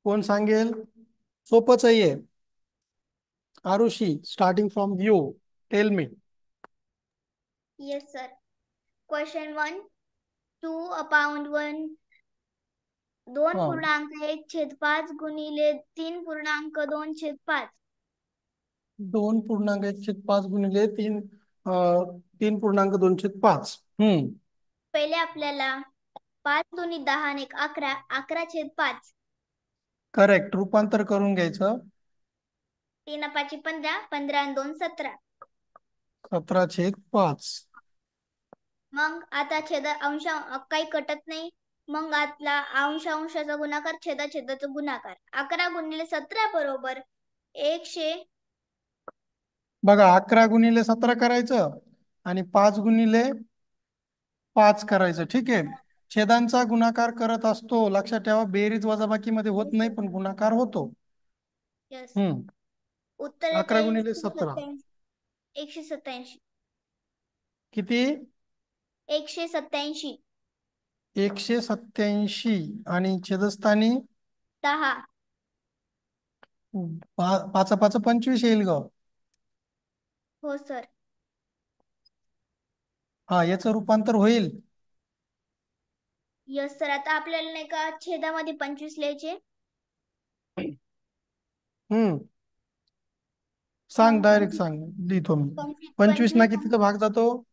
कोण सांगेल? सोपंच आहे. Arushi, starting from you, tell me. Yes, sir. Question 1. 2 upon 1 दोन हा, पूर्णांक 1/5 गुणिले 3.2/5. 2.1/5 गुणिले 3.2/5. पहिले आपल्याला 5 दोन्ही 10 आणि 1 11 11/5. करेक्ट. रूपांतर करून घ्यायचं. 3 पाची 15 15 आणि 2 17. 17/5. मग आता अंश काही कटत नाही. मग आतला अंशाचा गुणाकार छेदाचा गुणाकार. 11 गुणिले 17 बरोबर 100. बघा, 11 गुणिले 17 करायचं आणि 5 गुणिले 5 करायचं. ठीक आहे. छेदांचा गुणाकार करत असतो, लक्षात ठेवा. बेरीज वजाबाकी मध्ये होत नाही, पण गुणाकार होतो. यस. हम्म उत्तर अकरा येते गुणिले 17 187. किती? 187. 187. आणि छेदस्थानी 10. पाच पाच 25 येईल ग. हो सर. हा, याचं रूपांतर होईल. Yes sir. आता आपल्याला नाही का छेदामध्ये 25 लिहायचे. हम्म सांग, मग डायरेक्ट 25 सांग. लिहितो मी. 25 25 ना 25 कितीचा भाग जातो?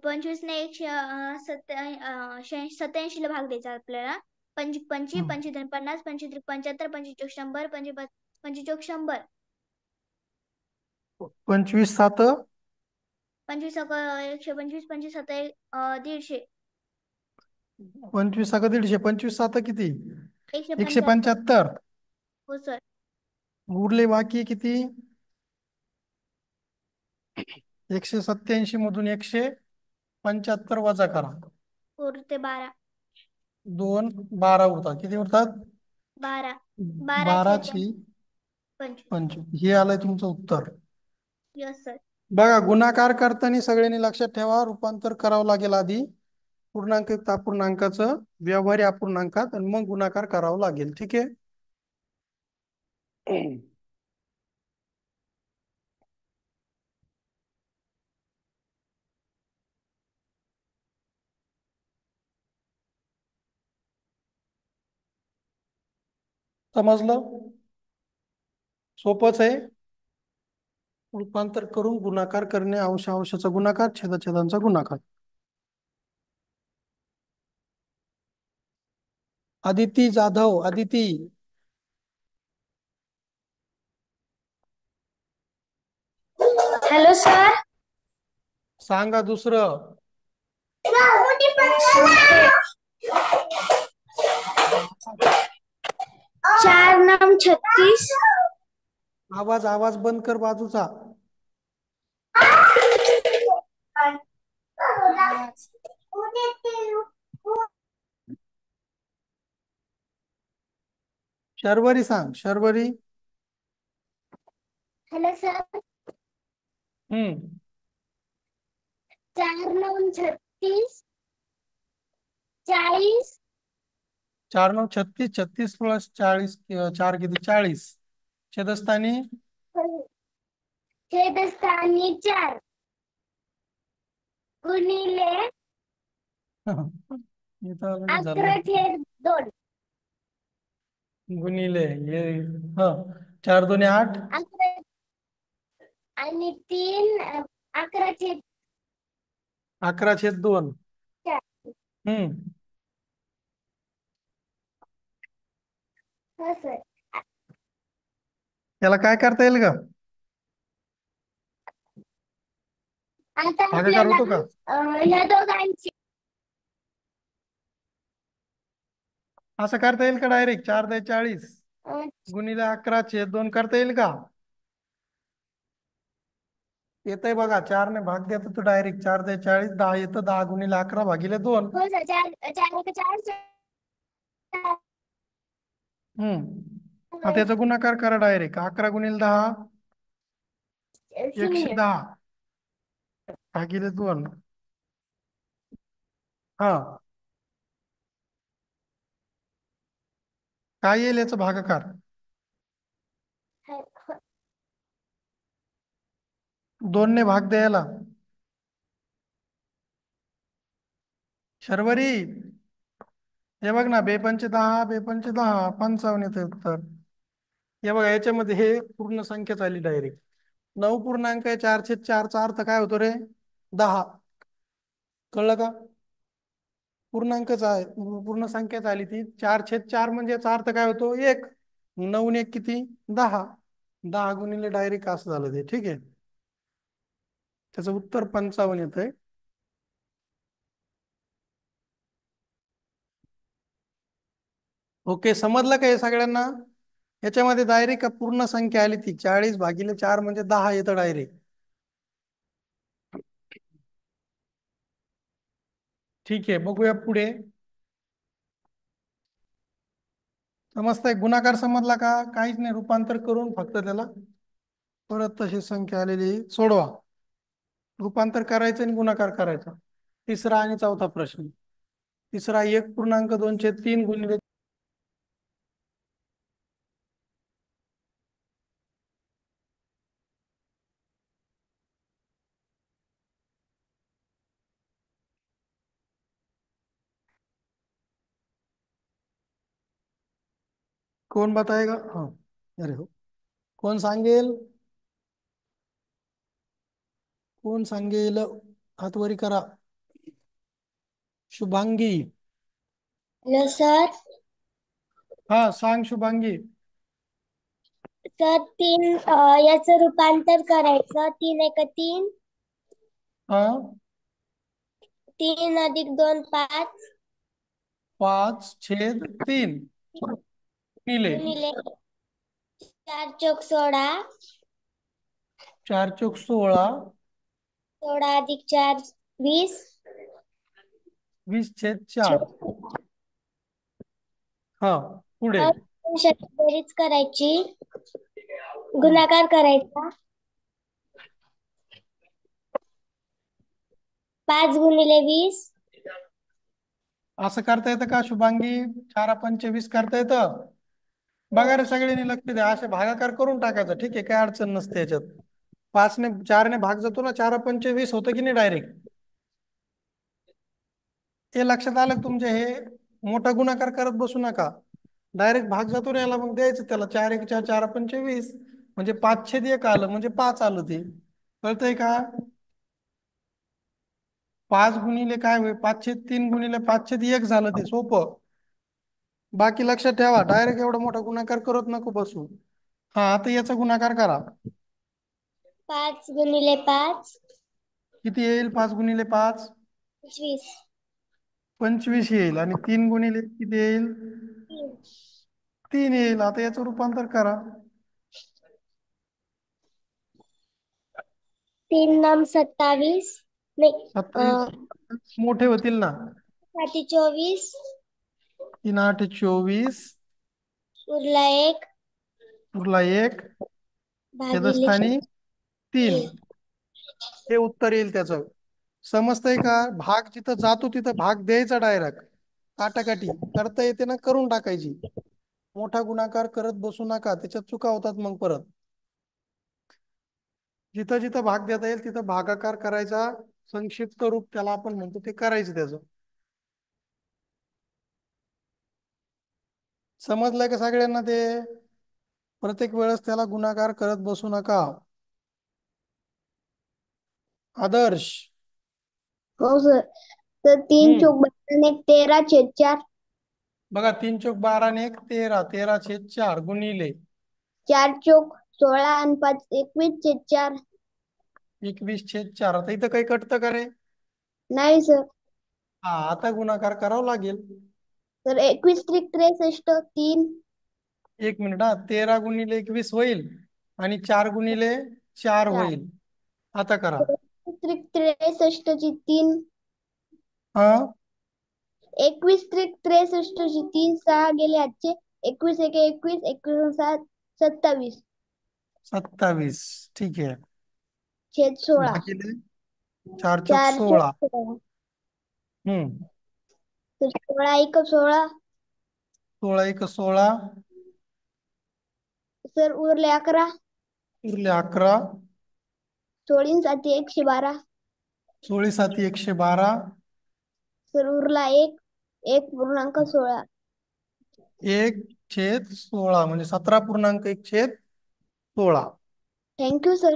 25 ने 87 ला भाग द्यायचा आपल्याला. 25 25 हम्म. 25 50 25 75 25 100 25 100. 25 7 25 125 25 7 150. 25 150. 25 7 किती? 175. 175. हो सर. उरले बाकी किती? 187 मधून 175 वजा करा. 4 ते 12. 2 12 होतात. किती होतात? 12. 12 छेद 12ची 25. 25. हे आलंय तुमचं उत्तर. Yes sir. बघा, गुणाकार करताना सगळ्यांनी लक्षात ठेवा, रूपांतर करावं लागेल आधी. पूर्णांक अपूर्णांकाचं व्यवहारी अपूर्णांकात, आणि मग गुणाकार करावा लागेल. ठीक आहे. समजलं? सोपंच आहे. रूपांतर करून गुणाकार करणे, अंशाचा गुणाकार, छेदाचा गुणाकार. अदिती जाधव, अदिती. Hello sir. सांगा दुसरं. 4 9 36. आवाज बंद कर बाजूचा. शर्वरी सांग, शर्वरी. Hello sir. हम्म 4 9 36 40. 4 9 36. 36 प्लस 40, 4 किती? 40. छेदस्थानी छेदस्थानी 4 गुणिले हे तर लगेच झालं. 11/2. गुणिले हे. हा, 4 2 8. 11 आणि 3 11/4. 11/2. हम्म हो सर. त्याला काय करता येईल का? आता भागाकार आपल्याला होतो का? ह्या दोघांची असं करता येईल का? डायरेक्ट 4 10 40 गुणिले 11/2 करता येईल का? येतंय बघा. 4 ने भाग देतो तो डायरेक्ट. 4 10 40. 10 येतं. 10 गुणिले 11 भागिले 2. हो सर. 4 4 4. हा, त्याचा गुणाकार करा डायरेक्ट. 11 गुणिले 10 शून्य. 110 भागिले 2. हा, काय येईल याचा भागाकार? 2 ने भाग द्यायला. शर्वरी, हे बघ ना, बेपंचे 10, बेपंचे 10, 55 येते उत्तर. हे बघा, याच्यामध्ये हे पूर्ण संख्याच आली डायरेक्ट. 9.4/4चा अर्थ काय होतो रे? 10. कळलं का? पूर्णांकच आहे, पूर्ण संख्याच आली ती. 4/4 म्हणजे याचा अर्थ काय होतो? 1. 9 ने 1 किती? 10. 10 गुणिले डायरेक्ट असं झालं ते. ठीक आहे, त्याचं उत्तर 55 येत आहे. ओके, समजलं का हे सगळ्यांना? याच्यामध्ये डायरेक्ट पूर्ण संख्या आली ती. 40/4 म्हणजे 10 येतं डायरेक्ट. ठीक आहे, बघूया पुढे. समजतंय? गुणाकार समजला का? काहीच नाही, रूपांतर करून फक्त त्याला परत तशी संख्या आलेली सोडवा. रूपांतर करायचं आणि गुणाकार करायचा. तिसरा आणि चौथा प्रश्न. तिसरा 1.2/3 गुणिले. कोण बताएगा? हाँ, अरे हो, कोण सांगेल? कोण सांगेल? हात वरी करा. शुभांगी. Hello sir. हा, सांग शुभांगी. तर 3 याचं रूपांतर करायचं. 3 एक 3. हा, 3 अधिक 2 5. 5/3 गुणिले गुणिले 4 चौक 16. 4 चौक 16. 16 अधिक 4 20. 20/4. हा, पुढे. बेरीज करायची. गुणाकार करायचा. 5 गुणिले 20. असं करता येतं का शुभांगी? 4×5 = 20 करता येतं? बघा रे, सगळ्यांनी लक्ष द्या. असे भागाकार करून टाकायचं. ठीक आहे, काय अडचण नसते याच्यात. 5 ने 4 ने भाग जातो ना, 4×5 = 20 होतं की नाही डायरेक्ट? हे लक्षात आलं का तुमच्या? हे मोठा गुणाकार करत बसू नका. डायरेक्ट भाग जातो ना याला, मग द्यायचं त्याला. 4×1 = 4×5 = 20. म्हणजे 5/1 आलं म्हणजे 5 आलं ते. कळतंय का? 5 गुणिले काय होईल? 5/3 गुणिले 5/1 झालं ते. सोपं. बाकी लक्षात ठेवा, डायरेक्ट एवढा मोठा गुणाकार करत नको बसू. हा, आता याचा गुणाकार करा. 5 गुणिले 5. किती येईल? 5 गुणिले 5. 25. 25 येईल. आणि 3 गुणिले किती येईल? 3 येईल. आता याचं रूपांतर करा. 3 नम 27. नाही, 27 मोठे होतील ना. 7 24. 3×8 = 24. उरला 1 उरला 1. त्याच्या भागिले स्थानी 3. 3. हे उत्तर येईल त्याचं. समजतंय का? भाग जिथं जातो तिथं भाग द्यायचा डायरेक्ट. काटाकाटी करता येते ना, करून टाकायची. मोठा गुणाकार करत बसू नका, त्याच्यात चुका होतात मग परत. जिथं जिथं भाग देता येईल तिथं भागाकार करायचा. संक्षिप्त रूप त्याला आपण म्हणतो, ते करायचं त्याचं. समजलंय का सगळ्यांना ते? प्रत्येक वेळेस त्याला गुणाकार करत बसू नका. आदर्श. हो सर. तर 3 हम्म, चौक 12 13/4. बघा, 3 चौक 12 आणि 1 13. 13/4 गुणिले 4 चौक 16 आणि 5 21/4. 21/4. आता इथं काही कटतं का रे? नाही सर. हा, आता गुणाकार करावा लागेल. तर 21 त्रिक 63. 3. 1 मिनिट. हा, 13 गुणिले 21 होईल आणि 4 गुणिले 4 4. होईल. आता करा. 21 त्रिक 63 ची 3. हा, 21 त्रिक 63 ची 3. 6 गेले आजचे. 21 एक 21. 21 7 27. 27. ठीक आहे. छेद 16. भागिले 4 चौक 4 चौक 16. 16. हम्म, तर 16 1 16. 16 एक 16, सर उरले 11. उरले 11. 16 साती 112. 16 साती 112. सर उरला 1.16. 1/16 म्हणजे 17.1/16. Thank you sir.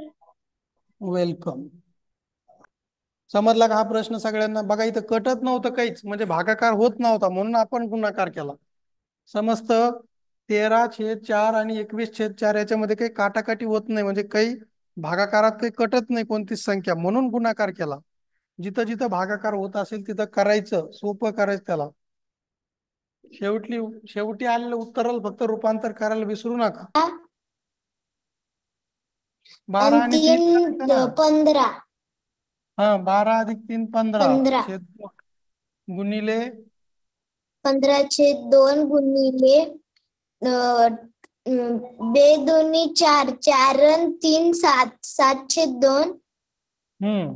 वेलकम. समजला का हा प्रश्न सगळ्यांना? बघा इथं कटत नव्हतं काहीच, म्हणजे भागाकार होत नव्हता म्हणून आपण गुणाकार केला. समजतं? 13/4 आणि 21/4 याच्यामध्ये काही काटाकाटी होत नाही, म्हणजे काही भागाकारात काही कटत नाही कोणतीच संख्या, म्हणून गुणाकार केला. जिथं जिथं भागाकार होत असेल तिथं करायचं, सोपं करायचं त्याला. शेवटी आलेलं उत्तराला फक्त रूपांतर करायला विसरू नका. 12 आणि आणि 3 करायचं 3 ना. 15. हा, 12 अधिक 3 15 15. छेद गुणिले 15/2 गुणिले 2 4 4 आणि 3 7 7/2. हम्म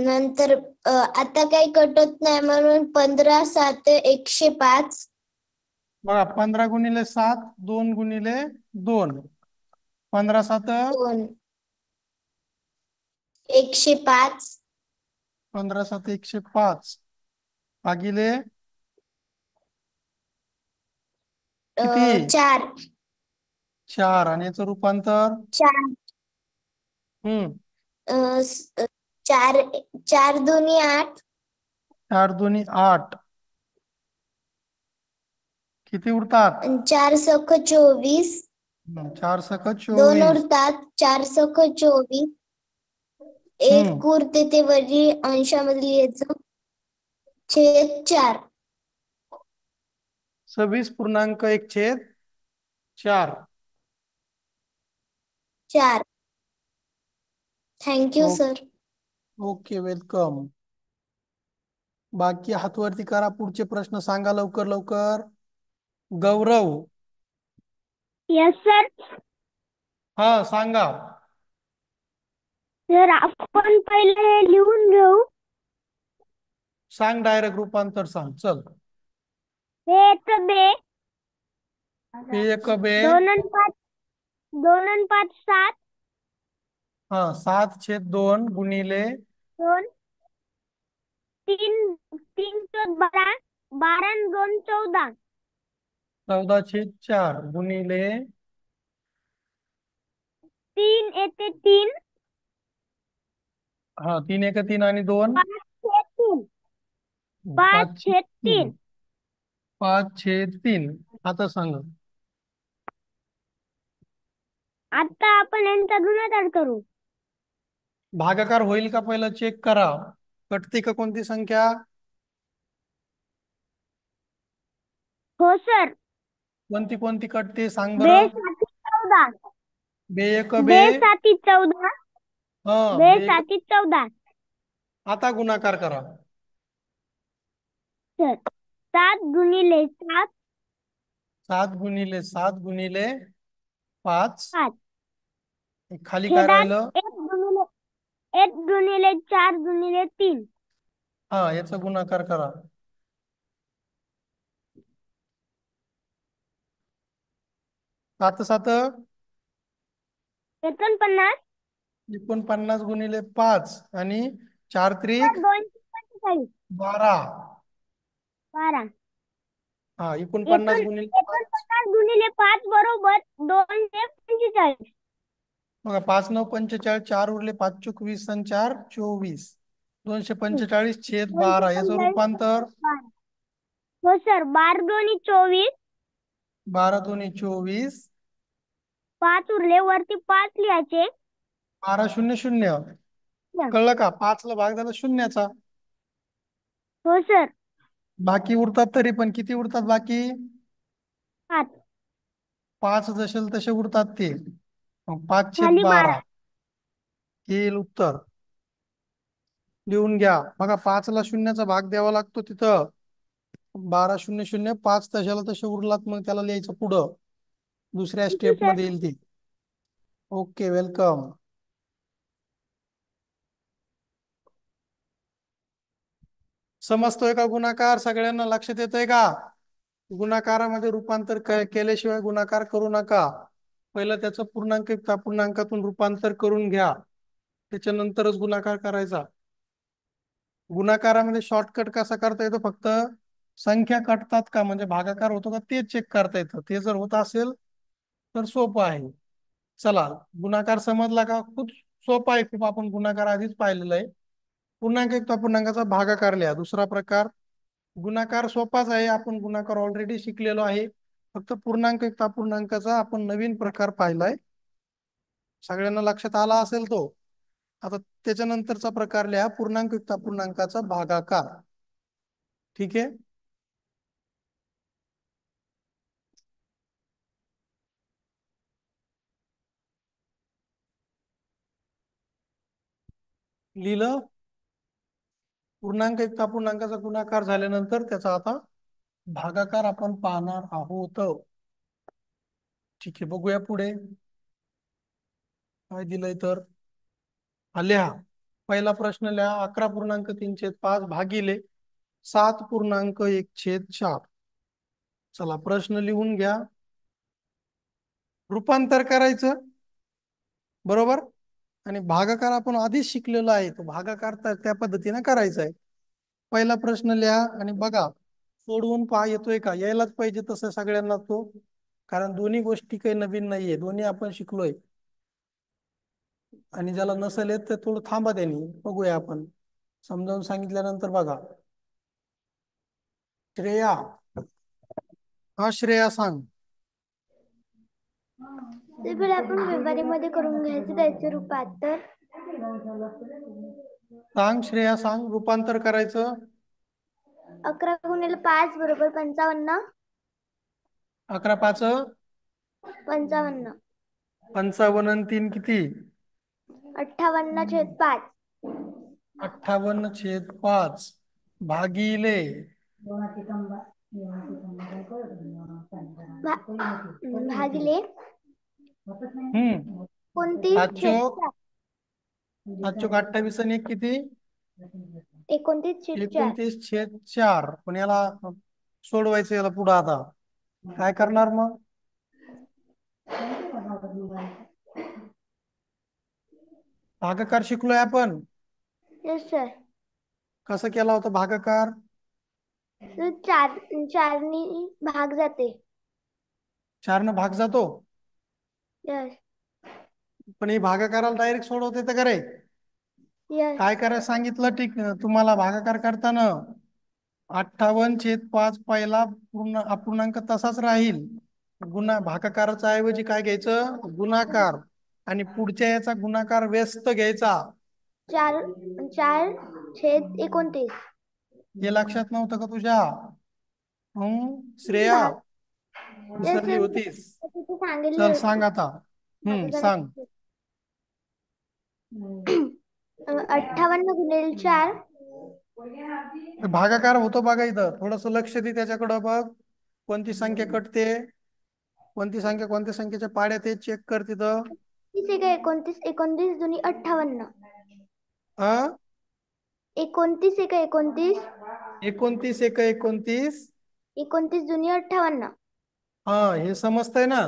नंतर आता काही कटत नाही म्हणून 15 7 105. बघा, 15 गुणिले 7, 2 गुणिले 2, 15 7 2 105. 15 7 105 भागिले किती? 4 4. आणि याचं रूपांतर 4 4 4 2 8. 4 2 8. किती उरतात? 4 सख 24. 4 सख 2 24. उरतात. 4 सख 24. हम्म 1 उरते ते वरी अंशामध्ये लिहायचं. छेद 4. 26.1/4. 4. Thank you sir. Okay, welcome. बाकी हातवरती करा, पुढचे प्रश्न सांगा लवकर लवकर. गौरव. Yes sir. हा, सांगा. सर आपण पहिले हे लिहून घेऊ. सांग, डायरेक्ट रूपांतर सांग, चल. हे येतं बे. हे एक बे. 2 आणि 5. 2 आणि 5 7. हा, 7/2 गुणिले 2 3 3 चौक 12. 12 आणि 2 14. 14/4 गुणिले 3 येते 3. हा, 3 एक 3 आणि 2 5/3. 5/3. 5/3. 5/3. आता सांग. आता आपण यांचा गुणाकार करू. भागाकार होईल का पहिलं चेक करा. कटते का कोणती संख्या? हो सर. कोणती कोणती कटते सांग बे बरं. 7 14. बे एक बे बे. 7 14. हा, बे बे एक. 7 14. आता गुणाकार करा. सर 7 गुणिले 7. 7 गुणिले 7 गुणिले 5. 5. खाली काय छेदात राहिलं? 1 गुणिले 4 गुणिले 3. हा, याचा गुणाकार करा. 7 7 49. 49 गुणिले 5 आणि 4 त्रिक 245. 12. 12. हा, 49 गुणिले 5. 49 गुणिले 5 बरोबर 245. बघा, 5 9 45. 4 उरले, 5 चूक 20 आणि 4 24. 245/12 याचं 245. रूपांतर. 12. हो सर. 12 दोन्ही 24. 12 दोन्ही 24. 5 उरले, वरती 5 लिहायचे. 12 0 0. कळलं का? 5 ला भाग झाला शून्याचा. हो सर. बाकी उरतात, तरी पण किती उरतात बाकी? 5. 5 जसे तसे उरतात ते. मग 5 छेद खाली 12 12. येईल उत्तर. लिहून घ्या. बघा, 5 ला शून्याचा भाग द्यावा लागतो तिथं. 12 0 0. 5 तशाला तसे उरलात, मग त्याला लिहायचं पुढं. दुसऱ्या थँक्यू स्टेप सर. मध्ये येईल ती. Okay, welcome. समजतोय का गुणाकार? सगळ्यांना लक्षात येतोय का? गुणाकारामध्ये रूपांतर केल्याशिवाय गुणाकार करू नका. पहिलं त्याचं पूर्णांक युक्त अपूर्णांकातून रूपांतर करून घ्या, त्याच्यानंतरच गुणाकार करायचा. गुणाकारामध्ये शॉर्टकट कसा करता येतो? फक्त संख्या कटतात का म्हणजे भागाकार होतो का ते चेक करता येतं. ते जर होत असेल तर सोपं आहे. चला, गुणाकार समजला का? खूप सोपा आहे खूप. आपण गुणाकार आधीच पाहिलेला आहे. पूर्णांक युक्त अपूर्णांकाचा भागाकार लिहा. दुसरा प्रकार गुणाकार सोपाच आहे, आपण गुणाकार ऑलरेडी शिकलेलो आहे. फक्त पूर्णांक युक्त अपूर्णांकाचा आपण नवीन प्रकार पाहिलाय. सगळ्यांना लक्षात आला असेल तो. आता त्याच्यानंतरचा प्रकार लिहा, पूर्णांक युक्त अपूर्णांकाचा भागाकार. ठीक आहे. लिहिलं. पूर्णांक युक्त अपूर्णांकाचा गुणाकार झाल्यानंतर त्याचा आता भागाकार आपण पाहणार आहोत. ठीक आहे, बघूया पुढे काय दिलंय तर. लिहा. पहिला प्रश्न लिहा, 11.3/5 भागिले 7.1/4. चला, प्रश्न लिहून घ्या. रूपांतर करायचं बरोबर, आणि भागाकार आपण आधीच शिकलेलो आहे, तो भागाकार त्या पद्धतीने करायचा आहे. पहिला प्रश्न लिहा आणि बघा सोडवून पहा येतोय का. यायलाच पाहिजे तसं सगळ्यांना तो, कारण दोन्ही गोष्टी काही नवीन नाहीये, दोन्ही आपण शिकलोय. आणि ज्याला नसेल येत तर थोडं थांबा, त्यांनी बघूया आपण समजावून सांगितल्यानंतर. बघा श्रेया, हा श्रेया सांग. ते पहिले आपण व्यवहारीमध्ये करून घ्यायचं त्याचे रूपांतर. सांग श्रेया, सांग रूपांतर करायचं. 11 × 5 = 55. 11×5 = 55. 55 आणि 3 किती? 58/5. 58/5 भागिले भागिले कोणती 5 5 28 आणि 1 किती? 29/4. 29/4. पण याला सोडवायचं, याला पुढं आता काय करणार मग? भागाकार शिकलोय आपण. Yes sir. कसं केला होता भागाकार? 4ने भाग जाते. 4 भाग जातो. यस. पण ही भागाकाराला डायरेक्ट सोडवता येतं का रे? यस. काय करायला सांगितलं ठीक तुम्हाला भागाकार करताना? 58/5 पहिला पूर्ण अपूर्णांक तसाच राहील. भागाकाराच्या ऐवजी काय घ्यायचं? गुणाकार. आणि पुढच्या याचा गुणाकार व्यस्त घ्यायचा. 4/29. हे लक्षात नव्हतं का तुझ्या? श्रेया, भाग. यस विसरली सर, होतीस. तिथे चल सांगितलं सांग आता. सांग. 58 × 4. भागाकार होतो बघा इथं, थोडस लक्ष दे त्याच्याकडं. बघ कोणती संख्या कटते, कोणती संख्या कोणत्या संख्येच्या पाड्यात ते चेक कर तिथं. 29 × 29 = 58. 29 × 29. 29 × 29. 29 × 58. हा, हे समजतंय ना?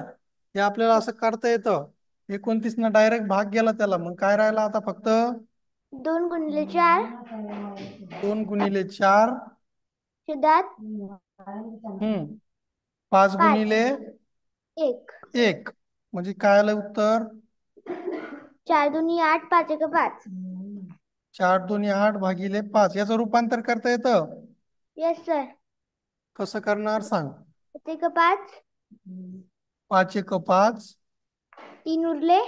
हे आपल्याला असं करता येतं. 29 न डायरेक्ट भाग गेला त्याला, मग काय राहिला आता फक्त? 2 × 4. 2 × 4. छेदात 5 5. गुणिले 1. 1. म्हणजे काय आलं उत्तर? 4×2 = 8. 5×1 = 5. 4×2 = 8 भागिले 5. याचं रूपांतर करता येतं. Yes sir. कसं करणार सांग? 5×1 = 5. 5×1 = 5. 3 उरले.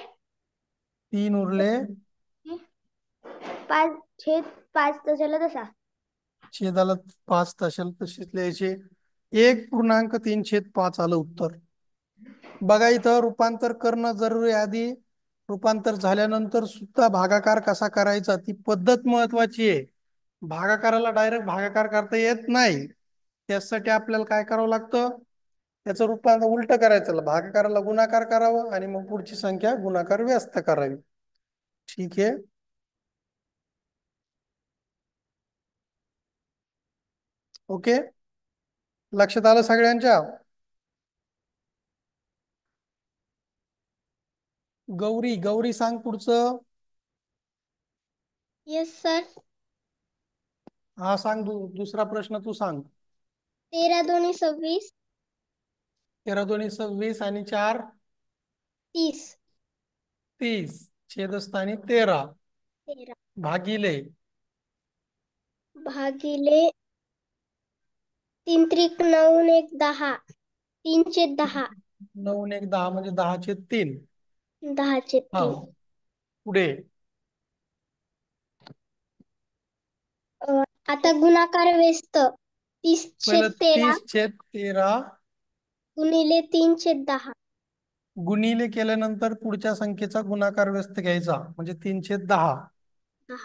3 उरले. 5/5 तशाला तसा. छेदाला 5 तशाला तशीच लिहायचे. 1.3/5 आलं उत्तर. बघा इथं रूपांतर करणं जरुरी आहे आधी. रूपांतर झाल्यानंतर सुद्धा भागाकार कसा करायचा ती पद्धत महत्वाची आहे. भागाकाराला डायरेक्ट भागाकार करता येत नाही. त्यासाठी आपल्याला काय करावं लागतं? त्याचं रूपांतर उलट करायचं. भागाकाराला गुणाकार करावं आणि मग पुढची संख्या गुणाकार व्यस्त करावी. ठीक आहे. ओके, लक्षात आलं सगळ्यांच्या? गौरी, गौरी सांग पुढचं. Yes sir. हा सांग, दुसरा प्रश्न तू सांग. 13 दोन्ही 26. 13 दोन्ही 26 आणि 4 30. 30. छेदस्थानी 13 13 भागिले भागिले 3 त्रिक 9 1 10. 3/10. 9 1 10 म्हणजे 10/3. हा, 10/3. पुढे. आता गुणाकार व्यस्त. 30 छेद पहिलं 13 30/13 गुणिले 3/10. गुणिले केल्यानंतर पुढच्या संख्येचा गुणाकार व्यस्त घ्यायचा म्हणजे 3/10. 10.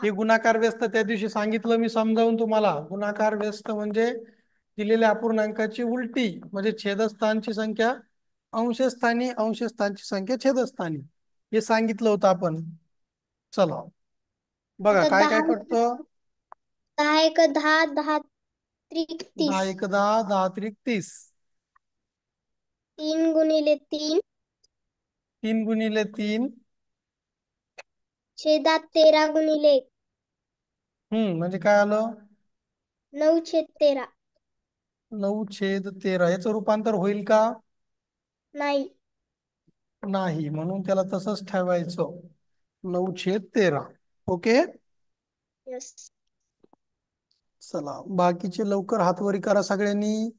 हे गुणाकार व्यस्त त्या दिवशी सांगितलं मी समजावून तुम्हाला. गुणाकार व्यस्त म्हणजे दिलेल्या अपूर्णांकाची उलटी, म्हणजे छेदस्थानची संख्या अंशस्थानी, अंशस्थानची संख्या छेदस्थानी. हे सांगितलं होतं आपण. चला बघा आता काय 10 काय करतं. 10 1 10. 10 त्रिक 10 30. 1 10, 10 त्रिक 30. 3 गुणिले 3 3 गुणिले 3 छेदात 13 गुणिले 1. म्हणजे काय आलं? 9/13. 9/13. याचं रूपांतर होईल का? नाही. नाही, म्हणून त्याला तसंच ठेवायचं. 9/13. ओके. यस. चला बाकीचे लवकर हातवरी करा सगळ्यांनी.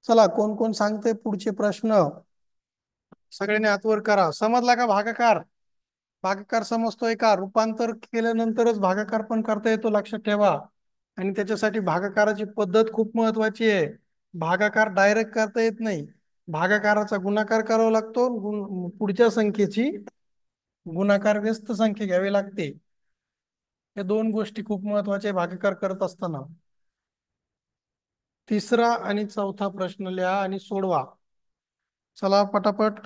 चला कोण कोण सांगते पुढचे प्रश्न? सगळ्यांनी हातवर करा. समजला का भागाकार? भागाकार समजतोय का? रूपांतर केल्यानंतरच भागाकार पण करता येतो, लक्षात ठेवा. आणि त्याच्यासाठी भागाकाराची पद्धत खूप महत्वाची आहे. भागाकार डायरेक्ट करता येत नाही. भागाकाराचा गुणाकार करावा लागतो. पुढच्या संख्येची गुणाकार व्यस्त संख्या घ्यावी लागते. या दोन गोष्टी खूप महत्वाच्या भागाकार करत असताना. तिसरा आणि चौथा प्रश्न लिहा आणि सोडवा. चला पटापट.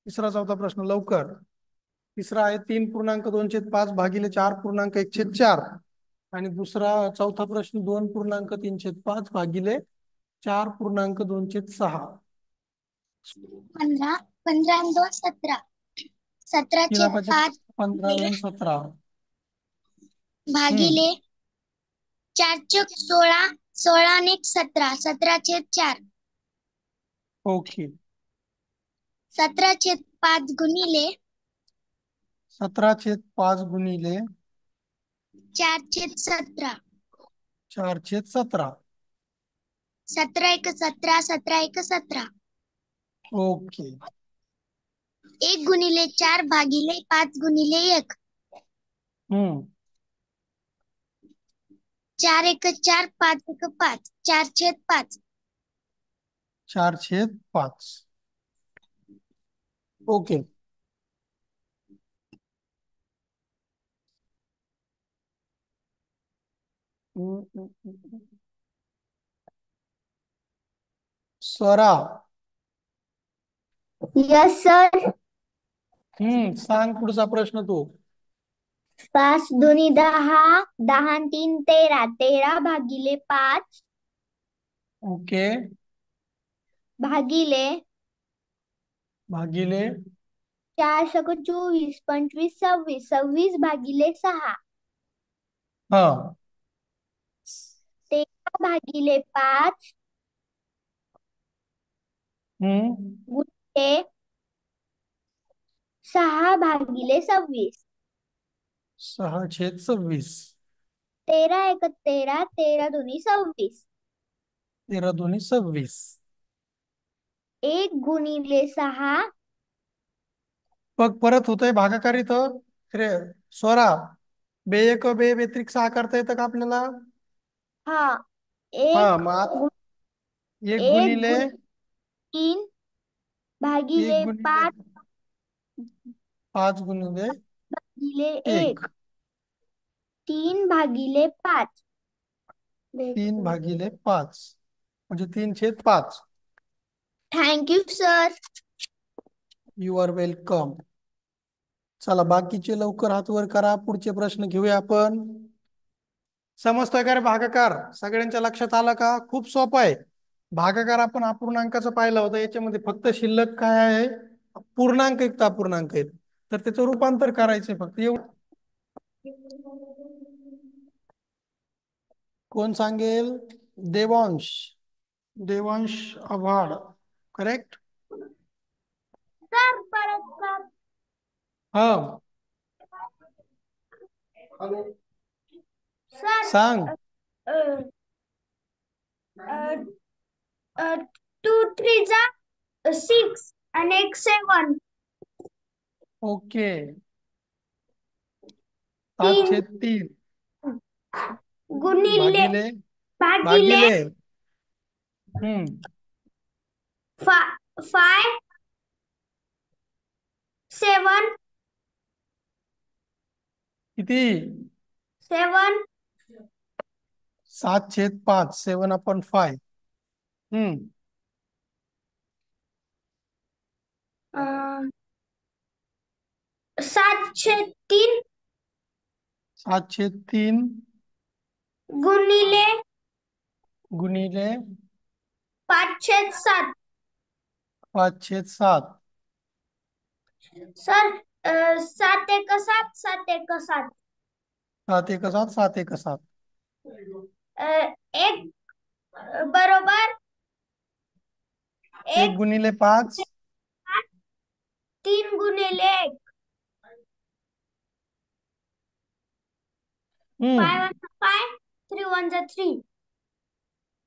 तिसरा चौथा प्रश्न लवकर. तिसरा आहे 3.2/5 भागिले 4.1/4. आणि दुसरा चौथा प्रश्न 2.3/5 भागिले 4.2/6. 15. 15 आणि 2 17. 17 छेद तीनापाचे 5 15 2 17. भागिले 4 चौक 16. 16 आणि 1 17. 17/4. ओके. 17/5 गुणिले 17/5 गुणिले 4/17. 4/17. 17 1 17. 17 1 17. ओके. 1 गुणिले 4 भागिले 5 गुणिले 1. 4 1 4. 5 1 5. 4/5. 4/5. ओके. स्वरा. Yes sir. सांग पुढचा प्रश्न तू. 5 दोन्ही 10. 10 आणि 3 13. 13 भागिले 5 ओके. भागिले भागिले 4 × 24. 25 26. 26 भागिले 6. हा 13 भागिले 5 गुणिले 6 भागिले 26. 6/26. 13 1 13. 13 दोन्ही 26. 13 दोन्ही 26. 1 गुणिले 6. बघ परत होतंय भागाकार इथं. रे स्वरा, बे एक बे व्यतिरिक्त 6 करता येतं का आपल्याला? हा. हा 1 मग आता 1 1 गुणिले गुणिले 3 1 भागिले गुणिले 5 5 गुणिले भागिले 1. 1. 3 भागिले 5. 3/5 म्हणजे 3/5. Thank you sir. You are welcome. चला बाकीचे लवकर हात वर करा. पुढचे प्रश्न घेऊया आपण. समजतोय का रे भागाकार? सगळ्यांच्या लक्षात आलं का? खूप सोपं आहे. भागाकार आपण अपूर्णांकाचं पाहिलं होतं, याच्यामध्ये फक्त शिल्लक काय आहे? पूर्णांक आहेत, अपूर्णांक आहेत. तर त्याचं रूपांतर करायचंय फक्त एवढं. कोण सांगेल? देवांश. देवांश आव्हाड. करेक्ट. सर परत हा, सर सांग. 2 3 6 आणि एक 7 ओके. 3 7/3 गुणिले भागिले भागिले भागिले हम्म 5 7 किती? 7 7/5, 7/5. हम्म 7/3 7/3 गुणिले गुणिले 5/7 5/7. सर 7 1 7 7 1 7 7/1 7, 7/1 7. एक बरोबर एक एक गुणिले 5. 3 गुणिले 1 हम्म 5 1 5 3 1 3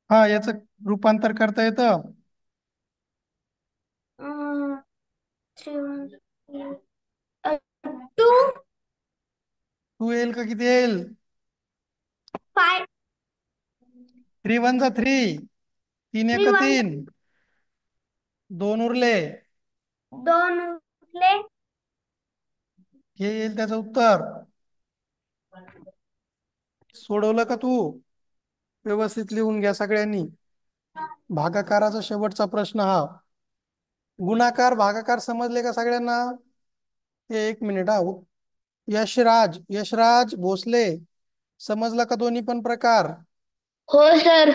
हा, याच रूपांतर करता येतं. 3 2 तू येईल का किती येईल? 5 3 1 3, 3 3 1 1 3, 2 उरले. 2 उरले हे येईल त्याचं उत्तर. सोडवलं का तू? व्यवस्थित लिहून घ्या सगळ्यांनी. भागाकाराचा शेवटचा प्रश्न हा. गुणाकार भागाकार समजले का सगळ्यांना? हे एक मिनिट हा. यशराज भोसले, समजलं का दोन्ही पण प्रकार? हो सर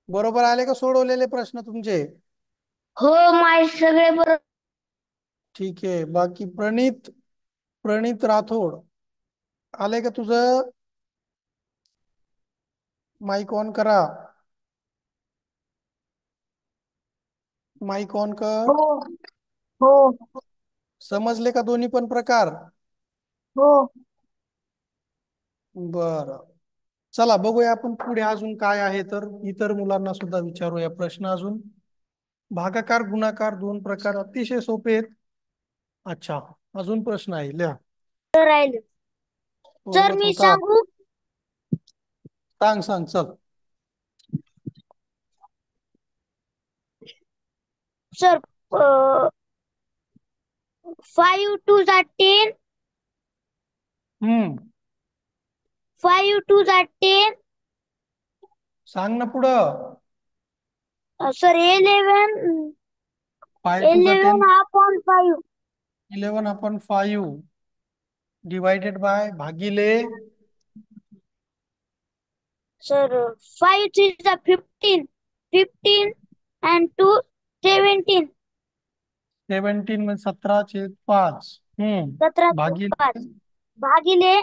बरोबर आले का सोडवलेले प्रश्न तुमचे? हो माय सगळे बरोबर ठीक आहे. बाकी प्रणित, प्रणित राठोड, आले का तुझं? माईक ऑन करा. माईक ऑन कर. हो हो समजले का दोन्ही पण प्रकार? हो बर, चला बघूया आपण पुढे अजून काय आहे. तर इतर मुलांना सुद्धा विचारूया प्रश्न अजून. भागाकार गुणाकार दोन प्रकार अतिशय सोपे आहेत. अच्छा, अजून प्रश्न आहे, लिहा. राहिले सर ओळखत मी होता. सांगू सांग सांग चल. सर 5 2 10 हम्म 5 2 10 सांग ना पुढं. सर 11 5 2 10. 11/5 11/5 डिवायडेड बाय भागिले सर 5 3 15 15 and 2 17 17 म्हणजे 17/5. 17/5 भागिले भागिले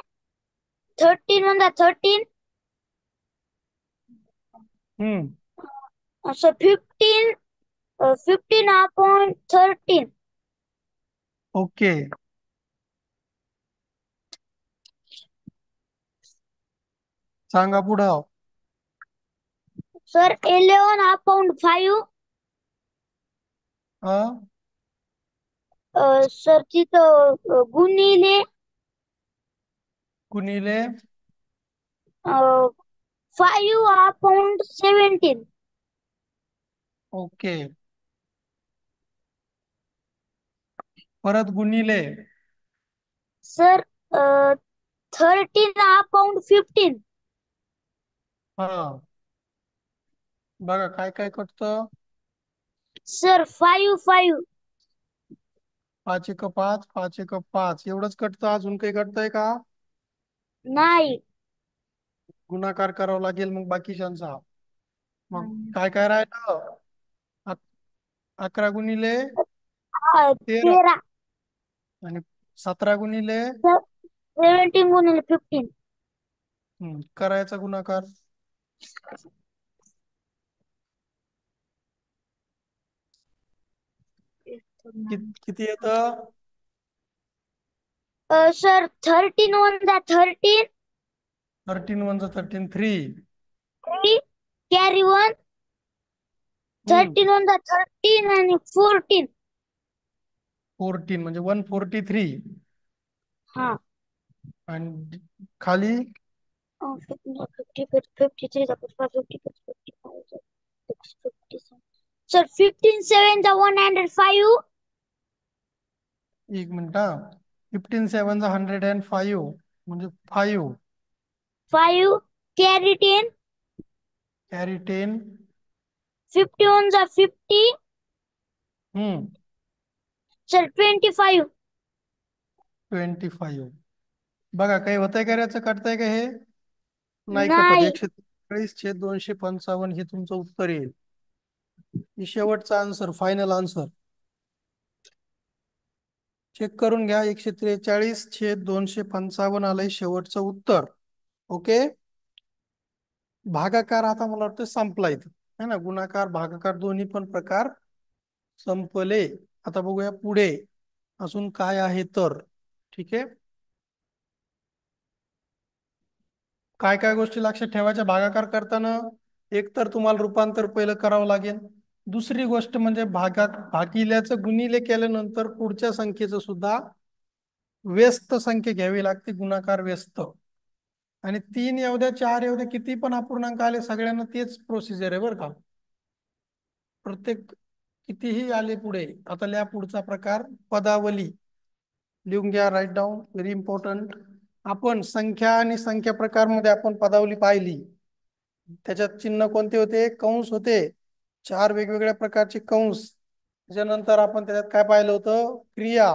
13 13 हम्म सर 15 ओके. सांगा पुढं. सर 11/5 हा, सर तिथं गुणिले गुणिले 5/17 ओके. परत गुणिले सर 13/15 हा, बघा काय काय कटतं. सर 5 5 5 1 5, 5 1 5 एवढंच कटतं. अजून काही कटतंय का? नाही गुणाकार करावा लागेल मग बाकीच्यांचा. मग काय काय राहिलं? 11 × 13 13. आणि 17 × 17 × 15. करायचा गुणाकार. किती येतं? सर 13 × 1 = 13. 13 × 1 = 13 3. 3 कॅरी 1. 13 × 1 = 13 आणि 14. 14 म्हणजे 143. हा. आणि खाली 50 53 55 सर 15 7 = 105. एक मिनिट हा. 15 7 = 105 म्हणजे 5. 5 कॅरी 10. कॅरी 10. 50 1 = 50. हम्म सर 25. 25. बघा काही होतंय का याचं? कटतंय का हे? नाही कटत. नाही. 143/255 हे तुमचं उत्तर येईल. ही शेवटचा आन्सर, फायनल आन्सर. चेक करून घ्या. 143/255 आलंय शेवटचं उत्तर. ओके. भागाकार आता मला वाटतं संपला इथं है ना. गुणाकार भागाकार दोन्ही पण प्रकार संपले. आता बघूया पुढे अजून काय आहे तर. ठीक आहे. काय काय गोष्टी लक्षात ठेवायच्या भागाकार करताना? एक तर तुम्हाला रूपांतर पहिलं करावं लागेल. दुसरी गोष्ट म्हणजे भागिल्याचं गुणिले केल्यानंतर पुढच्या संख्येचं सुद्धा व्यस्त संख्या घ्यावी लागते, गुणाकार व्यस्त. आणि 3 येऊ द्या 4 येऊ द्या किती पण अपूर्णांक आले सगळ्यांना तेच प्रोसिजर आहे बरं का. प्रत्येक कितीही आले पुढे. आता लिहा पुढचा प्रकार पदावली. लिहून घ्या, राईट डाऊन, व्हेरी इम्पॉर्टंट. आपण संख्या आणि संख्या प्रकार मध्ये आपण पदावली पाहिली. त्याच्यात चिन्ह कोणते होते? कंस होते. 4 वेगवेगळ्या प्रकारचे कंस. त्याच्यानंतर आपण त्याच्यात काय पाहिलं होतं? क्रिया.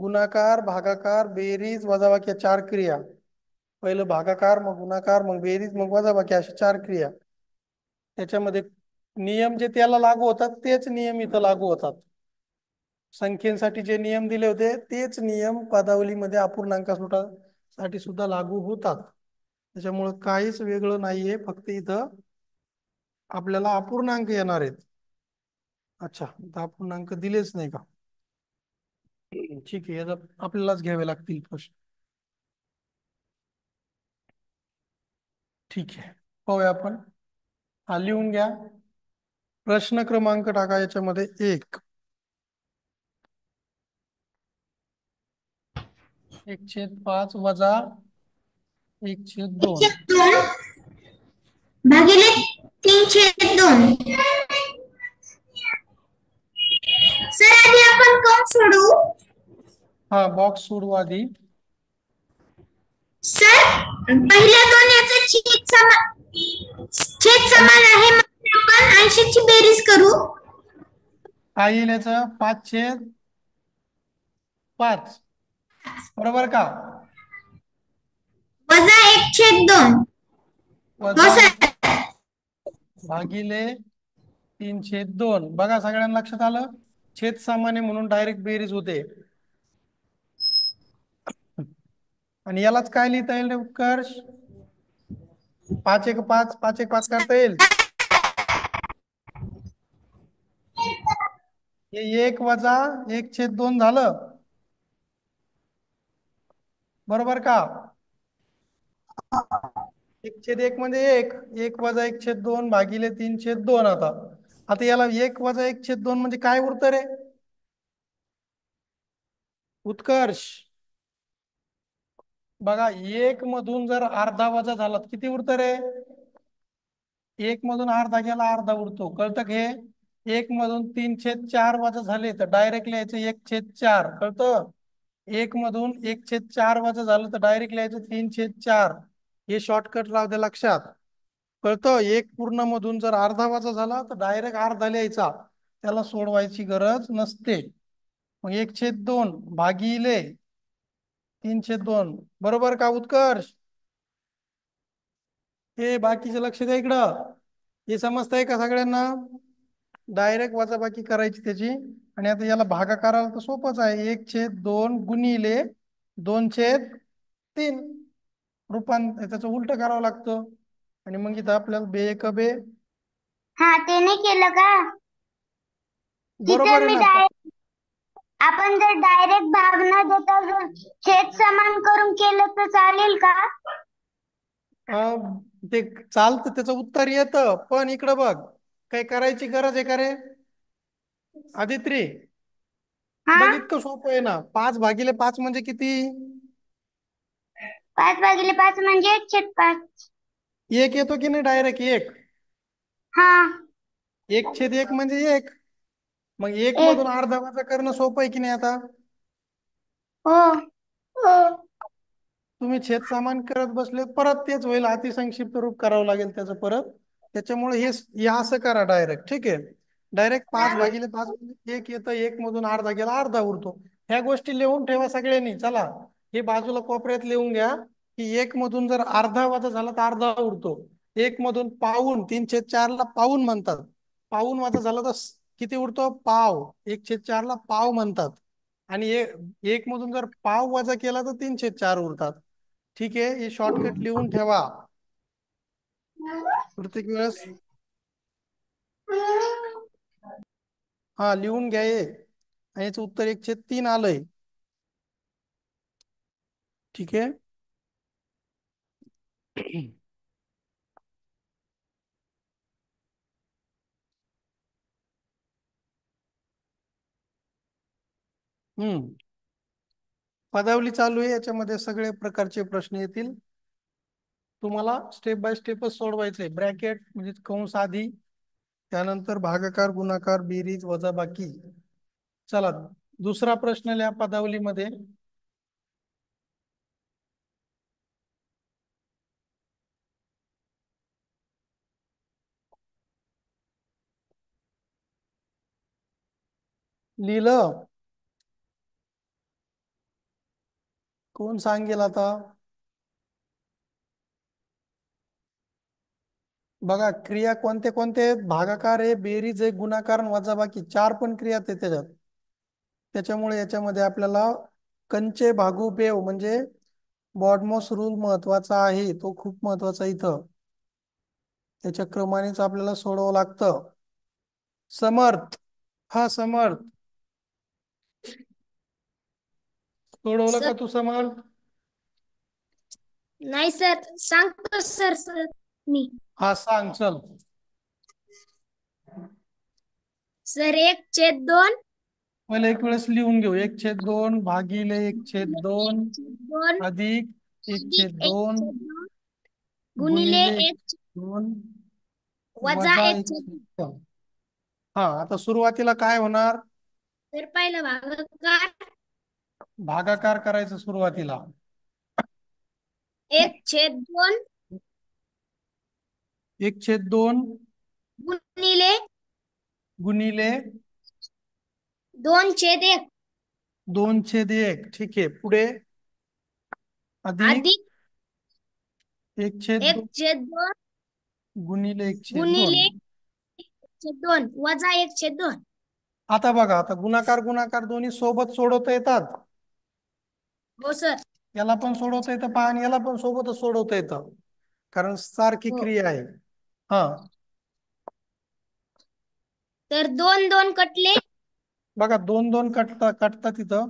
गुणाकार, भागाकार, बेरीज, वजाबाकी, 4 क्रिया. पहिलं भागाकार, मग गुणाकार, मग बेरीज, मग वजाबाकी, अशा 4 क्रिया. त्याच्यामध्ये नियम जे त्याला लागू होतात तेच नियम इथं लागू होतात. संख्येसाठी जे नियम दिले होते तेच नियम पदावलीमध्ये अपूर्णांकासाठी सुद्धा लागू होतात. त्याच्यामुळे काहीच वेगळं नाहीये. फक्त इथं आपल्याला अपूर्णांक येणार आहेत. अच्छा, इथं अपूर्णांक दिलेच नाही का? ठीक आहे, याचा आपल्यालाच घ्यावे लागतील प्रश्न. ठीक आहे, पाहूया आपण. हा लिहून घ्या. प्रश्न क्रमांक टाका याच्यामध्ये 1. 1/5 वजा 1/2 2 भागिले 3/2. सर आधी आपण कंस सोडवू. हा, बॉक्स सोडू आधी. सर पहिल्या दोन याचा छेद समान आहे, मग आपण 80 ची बेरीज करू. काय येईल याचं? 5/5 बरोबर का? वजा 1/2. हो वजा सर. 1 भागिले 3/2. बघा सगळ्यांना लक्षात आलं? छेद सामान्य म्हणून डायरेक्ट बेरीज होते. आणि यालाच काय लिहिता येईल रे उत्कर्ष? 5×1 = 5, 5×1 = 5 करता येईल. हे 1 वजा 1/2 झालं, बरोबर का? 1/1 म्हणजे 1. 1 वजा 1/2 भागिले 3/2. आता आता याला 1 वजा 1/2 म्हणजे काय उरतं रे उत्कर्ष? बघा, 1 मधून जर अर्धा वजा झाला तर किती उरतं रे? 1 मधून अर्धा गेला, अर्धा उरतो. कळतं का हे? 1 मधून 3/4 वजा झाले तर डायरेक्ट लिहायचं 1/4. कळतं? 1 मधून 1/4 वजा झालं तर डायरेक्ट लिहायचं 3/4. हे शॉर्टकट राहू दे लक्षात. कळतं? 1 पूर्ण मधून जर अर्धा वजा झाला तर डायरेक्ट अर्धा लिहायचा, त्याला सोडवायची गरज नसते. मग 1/2 भागिले 3/2. बरोबर का उत्कर्ष? हे बाकीचे लक्ष द्या इकडं. हे समजतंय का सगळ्यांना? डायरेक्ट वजाबाकी करायची त्याची. आणि आता याला भागाकाराला तर सोपंच आहे, 1/2 गुणिले 2/3 त्याचं उलट करावं लागतं. आणि मग इथं आपल्याला बे एक बे. हा, ते नाही केलं का? बरोबर टीचर, आहे मी ना. डायरेक्ट आपण जर डायरेक्ट भाग न देता जर छेद समान करून केलं तर चालेल का? ते चालतं, त्याचं उत्तर येतं, पण इकडं बघ, काही करायची गरज आहे का रे आदित्री? हा, बघ, इतकं सोपं आहे ना. 5/5 म्हणजे किती? 5/5 म्हणजे 1/5. एक येतो की नाही डायरेक्ट एक? हा, 1/1 म्हणजे एक. मग एक एक. मधून अर्धा वजा करणं सोपं आहे की नाही आता? हो हो. तुम्ही छेद समान करत बसले, परत तेच होईल, अतिसंक्षिप्त रूप करावं लागेल त्याचं परत. त्याच्यामुळे हे असं करा डायरेक्ट. ठीक आहे, डायरेक्ट 5/5 म्हणजे एक येतं, एक मधून अर्धा गेला, अर्धा उरतो. ह्या गोष्टी लिहून ठेवा सगळ्यांनी. चला, हे बाजूला कोपऱ्यात लिहून घ्या की एक मधून जर अर्धा वजा झाला तर अर्धा उरतो. एक मधून पाऊण, 3/4 ला पाऊण म्हणतात. पाऊण वजा झाला तर किती उरतो? पाव. 1/4 ला पाव म्हणतात. आणि एक मधून जर पाव वजा केला तर 3/4 उरतात. ठीक आहे, हे शॉर्टकट लिहून ठेवा प्रत्येक वेळेस. हा, लिहून घ्या हे. आणि याचं उत्तर 1/3 आलंय. ठीक आहे. हम्म. पदावली चालू आहे, याच्यामध्ये सगळे प्रकारचे प्रश्न येतील. तुम्हाला स्टेप बाय स्टेपच सोडवायचे. ब्रॅकेट म्हणजे कंस आधी, त्यानंतर भागाकार, गुणाकार, बेरीज, वजाबाकी. चला, दुसरा प्रश्न लिहा पदावलीमध्ये. लिहिलं? कोण सांगेल आता? बघा, क्रिया कोणते कोणते आहेत? भागाकार आहे, बेरीज आहे, गुणाकार आणि वजाबाकी, 4 पण क्रिया आहेत त्याच्यात. त्याच्यामुळे याच्यामध्ये आपल्याला कंचे भागू बेव म्हणजे बॉडमॉस रूल महत्वाचा आहे, तो खूप महत्वाचा इथं. त्याच्या क्रमानेच आपल्याला सोडवावं लागतं. समर्थ, हा समर्थ, सोडवलं सर का तू समर्थ? नाही सर, सांगतो सर सर मी. हा, सांग चल. सर 1/2 पहिले एक वेळेस लिहून घेऊ. 1/2 भागिले 1/2 1/2 अधिक एक अधिक छेद दोन 1/2 गुणिले गुणिले 1 2 वजा वजा 1/2. 1/2. हा, आता सुरुवातीला काय होणार? तर पहिलं भागाकार भागाकार करायचं सुरुवातीला. 1/2 1/2 गुणिले गुणिले 2/1 2/1. ठीक आहे, पुढे अधिक अधिक 1/2 1/2 गुणिले 1/2. गुणिले 1/2 वजा 1/2. आता बघा, आता गुणाकार गुणाकार दोन्ही सोबत सोडवता येतात. हो सर. याला पण सोडवता येतं पहा, आणि याला पण सोबतच सोडवता येतं, कारण सारखी हो, क्रिया आहे. हा, तर 2 2 कटले. बघा, 2 2 कटतात तिथं.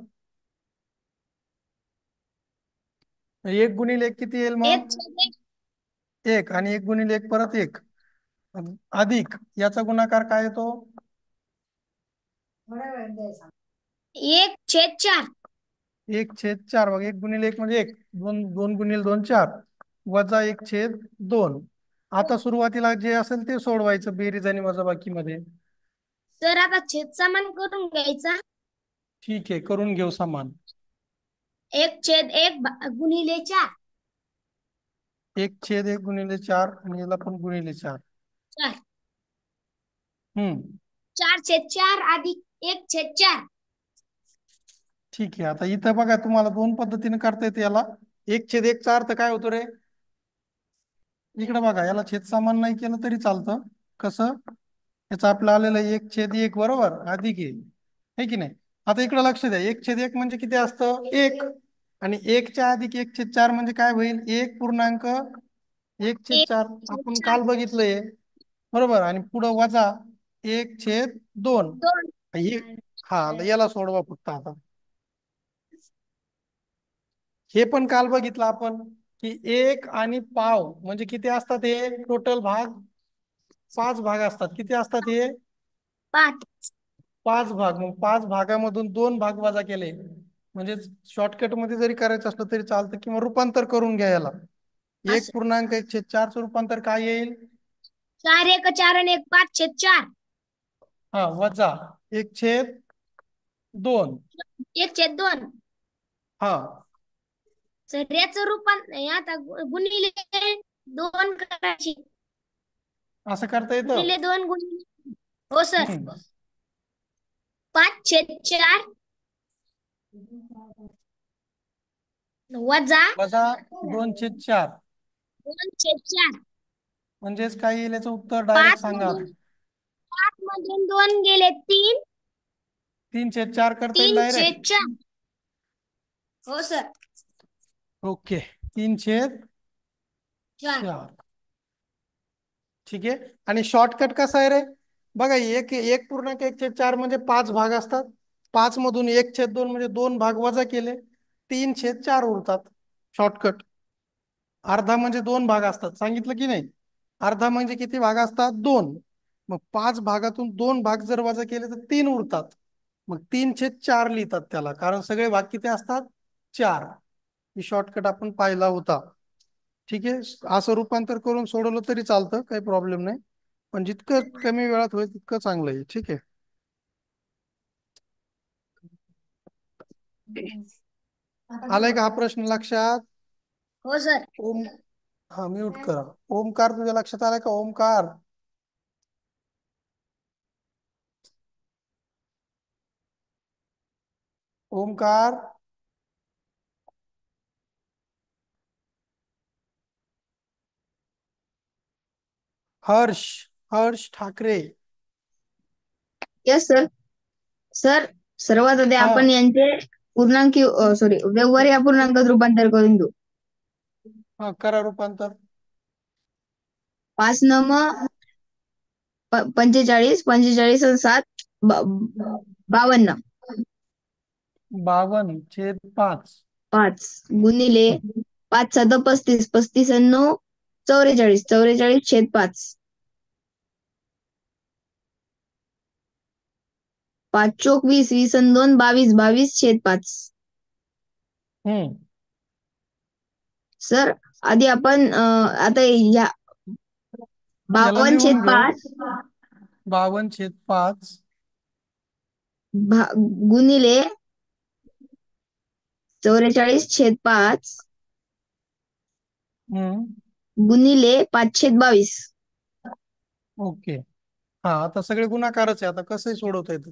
1 गुणिले 1 किती येईल मग? 1/1 1. आणि 1 गुणिले 1 परत 1. अधिक याचा गुणाकार काय येतो? 1/4. 1/4. बघ, 1 गुणिले 1 म्हणजे 1. 2 2 गुणिले 2 4. वजा 1/2. आता सुरुवातीला जे असेल ते सोडवायचं बेरीज आणि वजाबाकी मध्ये. तर आता छेद समान करून घ्यायचा. ठीक आहे, करून घेऊ समान. 1/1 गुणिले 4. 1/1 गुणिले 4, आणि याला पण गुणिले 4. 4 हम्म. 4/4 अधिक 1/4. ठीक आहे, आता इथं बघा, तुम्हाला दोन पद्धतीने करता येते याला. 1/1 चा अर्थ काय होतो रे? इकडे बघा, याला छेद समान नाही केलं तरी चालतं. कसं? याचं आपलं आलेलं आहे 1/1 बरोबर, अधिक आहे की नाही? आता इकडे लक्ष द्या, 1/1 म्हणजे किती असतं? 1. आणि 1च्या अधिक 1/4 म्हणजे काय होईल? 1.1/4. एक आपण चार काल बघितलंय बरोबर. आणि पुढं वजा 1/2. दोन. ही हा, याला सोडवा फक्त आता. हे पण काल बघितलं आपण की 1 आणि पाव म्हणजे किती असतात? हे टोटल भाग 5 भाग असतात. किती असतात हे? पाच. 5 भाग. मग 5 भागामधून 2 भाग वजा केले म्हणजे शॉर्टकट मध्ये जरी करायचं असलं तरी चालतं, किंवा रूपांतर करून घ्या याला. असं 1.1/4 रूपांतर काय येईल? 4 1 4 आणि 1 5/4. हा, वजा 1/2. 1/2. हा, सर याचं रूपांतर आता गुणिले 2 करायची. असं करता गुणिले येतं. 2 गुणिले. हो सर. हम्म. 5/4 वजा वजा 2/4. 2/4. म्हणजेच काय येईल याचं उत्तर? डायरेक्ट पाच सांगा. मधून 5 मधून 2 गेले 3. 3/4 करता येईल डायरेक्ट. 3/4. हो सर. ओके, 3/4. चार. ठीक आहे. आणि शॉर्टकट कसा आहे रे? बघा, 1.1/4 म्हणजे 5 भाग असतात. 5 मधून 1/2 म्हणजे 2 भाग वजा केले, 3/4 उरतात. शॉर्टकट. अर्धा म्हणजे 2 भाग असतात, सांगितलं की नाही? अर्धा म्हणजे किती भाग असतात? 2. मग 5 भागातून 2 भाग जर वजा केले तर 3 उरतात. मग 3/4 लिहितात त्याला, कारण सगळे भाग किती असतात? 4. ही शॉर्टकट आपण पाहिला होता. ठीक आहे. असं रूपांतर करून सोडवलं तरी चालतं, काही प्रॉब्लेम नाही. पण जितकं कमी वेळात होईल तितकं चांगलं आहे. ठीक आहे. आलाय का हा प्रश्न लक्षात? हो सर. ओम हा, म्यूट करा. ओमकार, तुझ्या लक्षात आलाय का? Omkar. Omkar. Harsh. Harsh Thackeray. Yes sir. Sir, सर्वात आधी हा, आपण यांचे पूर्णांक सॉरी व्यवहारी अपूर्णांकात रूपांतर करून घेऊ. हा, करा रूपांतर. 5 नम 45, 45 आणि 7 52. 52/5. 5 गुणिले 5 7 35, 35 आणि 9 44, 44/5. 5 चोक 20, 20 आणि 2 22, 22/5. हम्म. सर, आधी आपण आता ह्या याला 52 छेद लिहून घेऊ. 5 52/5. गुणिले 44/5 हम्म. गुणिले 5/22. ओके. हा, आता सगळे गुणाकारच आहे. आता कसंही सोडवता येतं.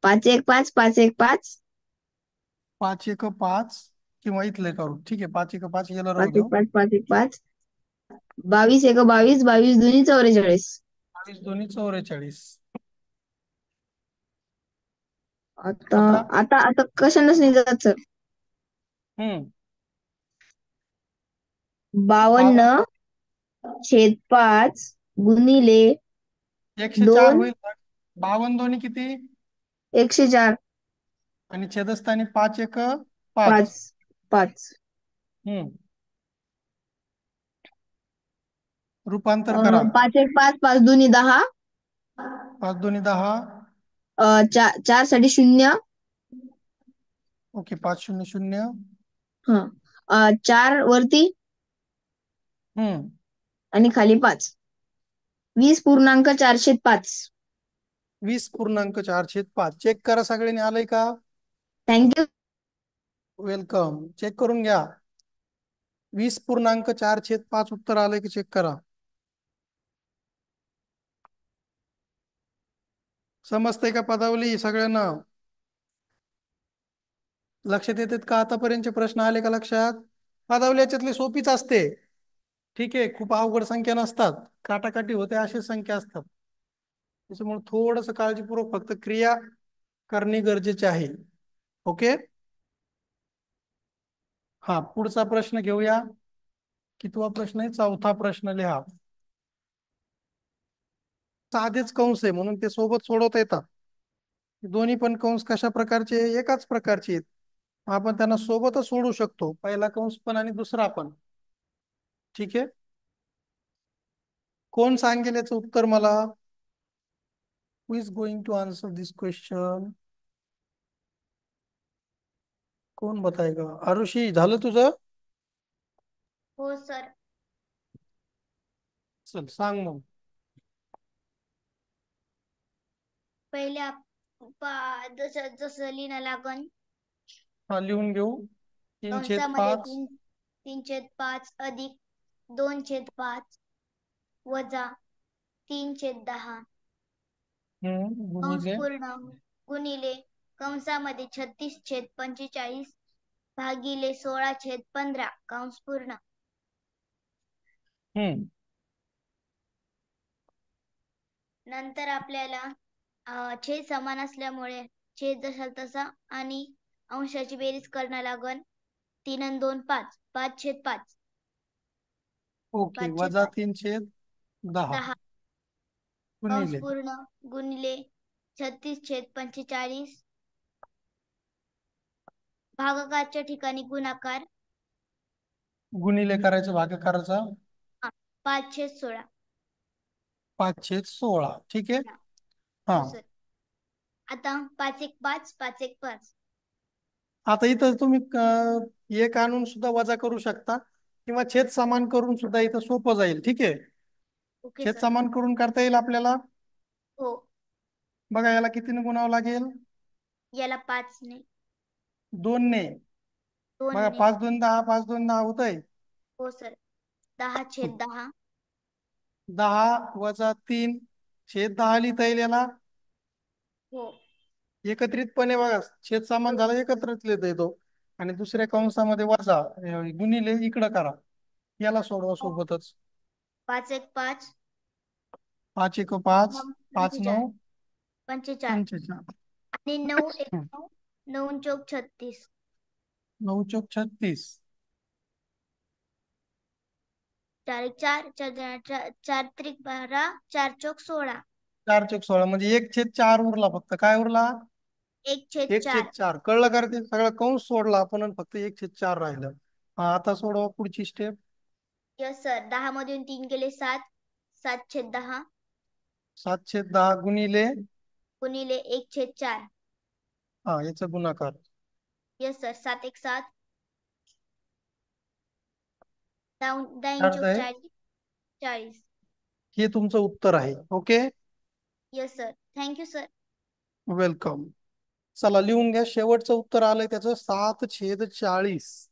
5 1 5, 5 1 5, 5 1 5. किंवा इथले करू. ठीक आहे, 5 1 5 याला राहू 5 1 देऊ. 5, 5 1 5, 22 1 22, 22 दुनी 44. 22 दोन्ही 44. आता आता आता आता कशानच नाही जात सर. हम्म 52 52. छेद 5 गुणिले 104 2 होईल. 52 दोन्ही किती? 104. आणि छेदस्थानी 5 1 5. 5 5. हम्म रूपांतर करा. 5 1 5, 5 दुनी 10. 5 दोन्ही 10. 4 साठी 0. ओके, 5 0 0. हा 4 वरती हम्म आणि खाली 5. 20.405. 20.405. चेक करा सगळ्यांनी, आलंय का? थँक्यू. वेलकम. चेक करून घ्या. 20.405 उत्तर आलंय की चेक करा. समजतंय का पदावली सगळ्यांना? लक्षात येतात का? आतापर्यंतचे प्रश्न आले का लक्षात? पदावली याच्यातली सोपीच असते. ठीक आहे, खूप अवघड संख्या नसतात, काटाकाटी होते अशी संख्या असतात. त्याच्यामुळे थोडस काळजीपूर्वक फक्त क्रिया करणे गरजेचे आहे. ओके. हा, पुढचा प्रश्न घेऊया. कितवा प्रश्न आहे? चौथा प्रश्न लिहा. साधेच कंस आहे म्हणून ते सोबत सोडवता येतात. दोन्ही पण कंस कशा प्रकारचे? एकाच प्रकारचे आहेत. आपण त्यांना सोबतच सोडू शकतो, पहिला कंस पण आणि दुसरा पण. ठीक आहे. कोण सांगेल याचं उत्तर मला? Who is going to answer this question? कोण बताएगा? आरुषी, झालं तुझं? हो सर. चल सांग मग. पहिले जसं जसं लिहिणं लागन. हा, लिहून घेऊ. कंसामध्ये 3/5. 3/5 अधिक 2/5 वजा 3/10 कंस गुणिले. पूर्ण गुणिले कंसामध्ये 36/45 भागिले 16/15 कंस पूर्ण. हम्म नंतर आपल्याला छेद समान असल्यामुळे छेद जसा तसा आणि अंशाची बेरीज करणं लागन. 3 आणि 2 5 5/5 ओके, वजा 5/5 3/10 10 कंस गुणिले. पूर्ण गुणिले 36/45 भागाकारच्या ठिकाणी गुणाकार. गुणिले करायचं भागाकाराचा. 5/16. 5/16. ठीक आहे. हा, हो सर. आता 5 1 5 5 1 5. आता इथं तुम्ही एक आणून सुद्धा वजा करू शकता, किंवा छेद समान करून सुद्धा इथं सोपं जाईल. ठीक आहे. ओके छेद सर. समान करून करता येईल आपल्याला. हो. बघा, याला कितीने गुणावं लागेल? याला 5 ने. 2 ने. 2 बघा, ने. 5×2 = 10, 5×2 = 10 होतंय. हो सर. 10/10. 10 वजा 3/10 लिहिता येईल याला. हो. एकत्रितपणे बघा, छेद समान झाला, एकत्रच लिहिता येतो. आणि दुसऱ्या कंसामध्ये वजा, गुणिले इकडं करा. याला सोडवा सोबतच. 5 1 5 5×1 = 5. 5×9 = 45 45. आणि 9 1 9 9 चौक 36. 9 चौक 36. 4 1 4 4 त्रिक 12 4 चौक 16. 4 चौक 16 म्हणजे 1/4 उरला फक्त. काय उरला? 1/4. 1/4. कळलं का रे? ते सगळं कंस सोडला आपण आणि फक्त 1/4 राहिलं. हा, आता सोडवा पुढची स्टेप. Yes sir. 10 मधून 3 गेले 7. 7/10 7/10 गुणिले. गुणिले 1/4. हा, याचा गुणाकार. Yes sir. 7 1 7 10 अर्थ चौक आहे. 40. 40. हे तुमचं उत्तर आहे. Okay. Yes sir. Thank you sir. Welcome. चला लिहून घ्या. शेवटचं उत्तर आलंय त्याचं 7/40.